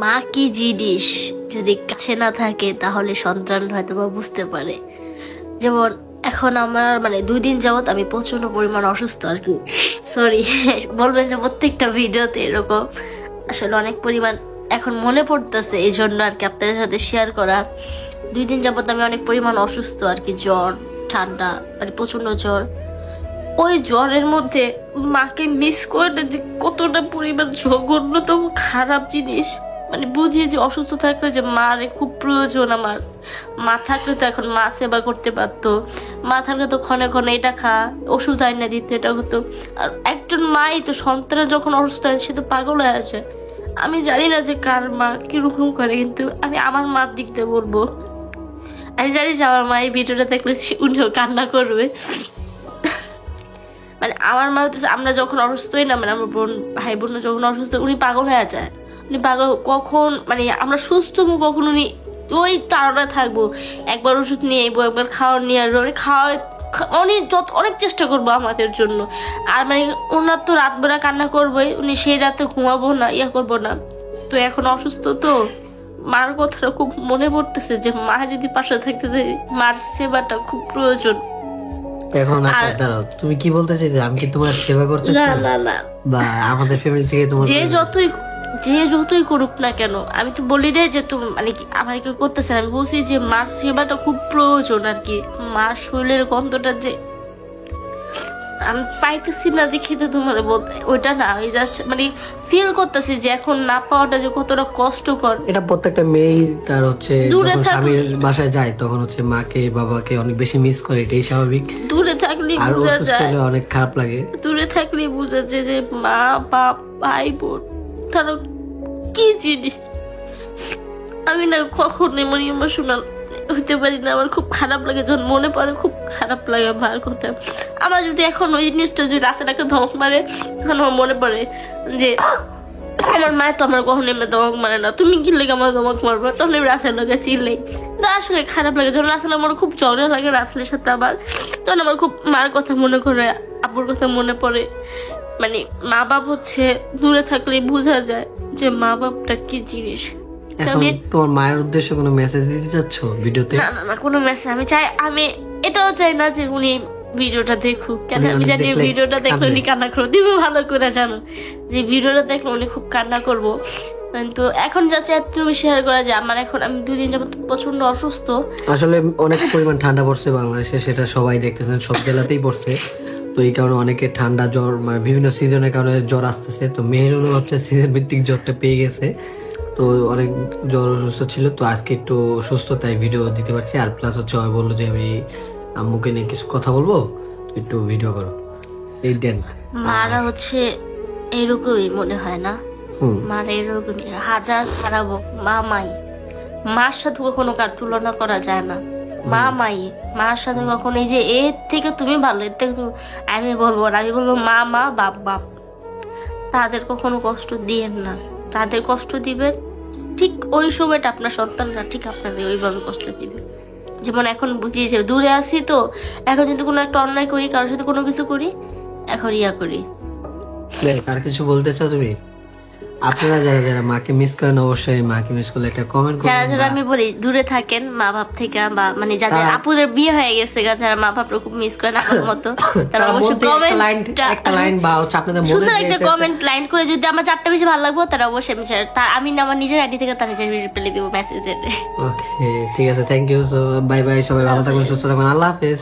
মা কি জিনিস যদি কাছে না থাকে তাহলে সন্তান হয়তো বা বুঝতে পারে। যেমন এখন আমার 2 দিন যাবত আমি প্রচন্ড পরিমাণ অসুস্থ আর কি। সরি, বলবেন যে প্রত্যেকটা ভিডিওতে এরকম, আসলে অনেক পরিমাণ এখন মনে পড়তেছে, এই জন্য আর কি আপনাদের সাথে শেয়ার করা। 2 দিন যাবত আমি অনেক পরিমাণ অসুস্থ আর কি, জ্বর, ঠান্ডা, প্রচন্ড জ্বর। ওই জ্বরের মধ্যে মাকে মিস করে যে কতটা পরিমাণ জঘন্যতম খারাপ জিনিস, বুঝি যে অসুস্থ থাকলে যে মার খুব প্রয়োজন। আমার মা থাকলে তো এখন মা সেবা করতে পারতো, মা থাকলে তো ক্ষণে ক্ষণে এটা খা, ওষুধ আইনা দিতে, এটা হতো। আর একজন মাই তো সন্তানের যখন অসুস্থ হয় সে তো পাগল হয়ে আসে। আমি জানি না যে কার মা কিরকম করে, কিন্তু আমি আমার মার দিক দিয়ে বলবো, আমি জানি যে আমার মা এই ভিডিওটা দেখলে উনিও কান্না করবে। আমার মা হচ্ছে, আমরা যখন অসুস্থ হই না, আমার বোন ভাই বোন যখন অসুস্থ, উনি পাগল হয়ে যায়। উনি পাগল কখন আমরা সুস্থ হবো কখন, উনি ওই তাড়না থাকবো, একবার ওষুধ নিয়ে আইবো, একবার খাওয়ার নিয়ে আসবো, অনেক চেষ্টা করবো আমাদের জন্য। আর ওনার তো রাত বেলা কান্না করবোই, উনি সেই রাতে ঘুমাবো না, করবো না। তো এখন অসুস্থ, তো মার কথাটা খুব মনে পড়তেছে যে মা যদি পাশে থাকতেছে, মার সেবাটা খুব প্রয়োজন। এখন দাঁড়াও, তুমি কি বলতে চাইছো? আমি কি তোমার সেবা করতেছি? না, বা আমাদের ফ্যামিলি থেকে তোমার যে যতই করুক না কেন, আমি তো বলি রে যে তুমি আমার কেউ করতেছে না। আমি বলছি যে মার সেবাটা খুব প্রয়োজন আর কি। মার শরীরের গন্ধটা যে আমি পাইতেছি না দেখে তো তোমার ওইটা না, আমি জাস্ট ফিল করতেছি যে এখন না পাওয়াটা যে কতটা কষ্টকর। এটা প্রত্যেকটা মেয়ে তার হচ্ছে যখন স্বামীর বাসায় যায় তখন হচ্ছে মাকে বাবাকে অনেক বেশি মিস করে, এটাই স্বাভাবিক। দূরে থাকলে আর অসুস্থ হলে অনেক খারাপ লাগে। দূরে থাকলে বোঝা যায় যে মা বাপ ভাই বোন তারা কি জিনিস। আমি না কখনো ইমোশনাল হইতে পারি না, আমার খুব খারাপ লাগে যখন মনে পড়ে, খুব খারাপ লাগে মার কথা। আমার যদি এখন ওই জিনিসটা যদি রাস্তায় একটা ধমক মারে, তখন আমার মনে পড়ে যে আমার মায়ের তো আমার কখনো এমনি ধমক মারে না, তুমি কি লেগে আমার ধমক মারবো, তখন আমি রাস্তার লোকে চিল্লাই। আসলে খারাপ লাগে যখন রাস্তায় আমার খুব ঝগড়া লাগে রাস্তার সাথে আবার, তখন আমার খুব মার কথা মনে করে, আপুর কথা মনে পড়ে। মা বাপ হচ্ছে দূরে থাকলে বোঝা যায় যে মা বাপটা কি জিনিস। তোমার মায়ের উদ্দেশ্যে কোনো মেসেজ দিতে চাচ্ছ ভিডিওতে? না, কোনো মেসেজ আমি এটাও চাই না যে উনি ভিডিওটা দেখুক, কেন আমি জানি ভিডিওটা দেখলে উনি কান্না করবো। তুমি ভালো করে জানো যে ভিডিওটা দেখলে উনি খুব কান্না করবো। কিন্তু এখন জাস্ট এতটুকু শেয়ার করা যায়, এখন আমি 2 দিন যাবত প্রচন্ড অসুস্থ। আসলে অনেক পরিমাণ ঠান্ডা পড়ছে বাংলাদেশে, সেটা সবাই দেখতেছেন, সব জেলাতেই পড়ছে। তো এই কারণে অনেকে ঠান্ডা জ্বর বিভিন্ন সিজনের কারণে জ্বর আসতেছে। তো মেহেরুনও হচ্ছে সিজন ভিত্তিক জ্বরটা পেয়ে গেছে, তো অনেক জ্বর অসুস্থ ছিল। তো আজকে একটু সুস্থ, তাই ভিডিও দিতে পারছি। আর প্লাস হচ্ছে বললো যে আমি আম্মুকে নিয়ে কিছু কথা বলবো, তো একটু ভিডিও করো, এই দেন। মারা হচ্ছে এরকমই মনে হয় না, মারা এরকম হাজার খারাপ মাই, মার সাথে কখনো কার তুলনা করা যায় না। মাই মার সাথে কখনো এই যে এর থেকে তুমি ভালো, এর থেকে আমি বলবো না, আমি বলবো মা বাপ বাপ, তাদের কখনো কষ্ট দিয়েন না। তাদের কষ্ট দিবেন ঠিক ওই সময়টা আপনার সন্তানরা ঠিক আপনাদের ওইভাবে কষ্ট দিবে। যেমন এখন বুঝি যে দূরে আসি, তো এখন যদি কোনো একটা অন্যায় করি, কারোর সাথে কোনো কিছু করি, এখন করি। আর কিছু বলতে চাও তুমি? আপনারা যারা মাকে মিস করেন, অবশ্যই মাকে মিস করলে একটা কমেন্ট করুন। যারা আমি বলি দূরে থাকেন মা বাপ থেকে, বা যাদের আপুদের বিয়ে হয়ে গেছে, যারা মা বাপরা খুব মিস করেন আমার মতো, তারা অবশ্যই একটা লাইন বা আপনাদের মনে সুন্দর একটা কমেন্ট লাইন করে, যদি আমার 4টা বেশি ভালো লাগবে তারা অবশ্যই আমি আমার নিজের আইডি থেকে তার নিজের রিপ্লাই দিব মেসেজে। ওকে, ঠিক আছে, thank you. So bye bye, সবাই ভালো থাকবেন, সুস্থ থাকবেন, আল্লাহ হাফেজ।